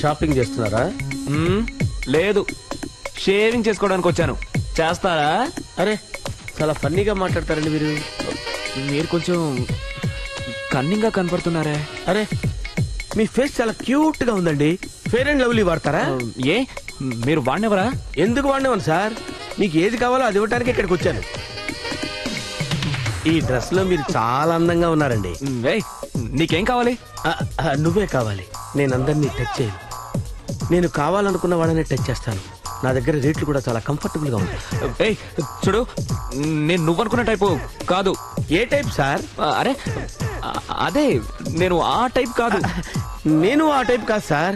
Shopping చేస్తున్నారా? లేదు, shaving చేసుకోవడానికి వచ్చాను. చేస్తారా? అరే చాలా ఫన్నీగా మాట్లాడతారండి మీరు. మీరు కొంచెం కన్నింగ్ గా కనపడుతున్నారే. అరే మీ ఫేస్ చాలా క్యూట్ గా ఉందండి. ఫెయిర్ అండ్ లవ్లీ వాడతారా? ఏ మీరు వాడినవరా? ఎందుకు వాడినవను సార్, మీకు ఏది కావాలో అది ఇవ్వడానికి ఇక్కడికి వచ్చాను. ఈ డ్రెస్ లో మీరు చాలా అందంగా ఉన్నారండి. ఏయ్, నీకేం కావాలి? నువ్వే కావాలి. నేను అందరినీ టచ్ చేయను. నేను కావాలనుకున్న వాళ్ళని టచ్ చేస్తాను. నా దగ్గర రేట్లు కూడా చాలా కంఫర్టబుల్ గా ఉంటాయి. ఏయ్ చూడు, నేను నువ్వనుకున్న టైపు కాదు. ఏ టైప్ సార్? అరే అదే, నేను ఆ టైప్ కాదు. నేను ఆ టైప్ కాదు సార్.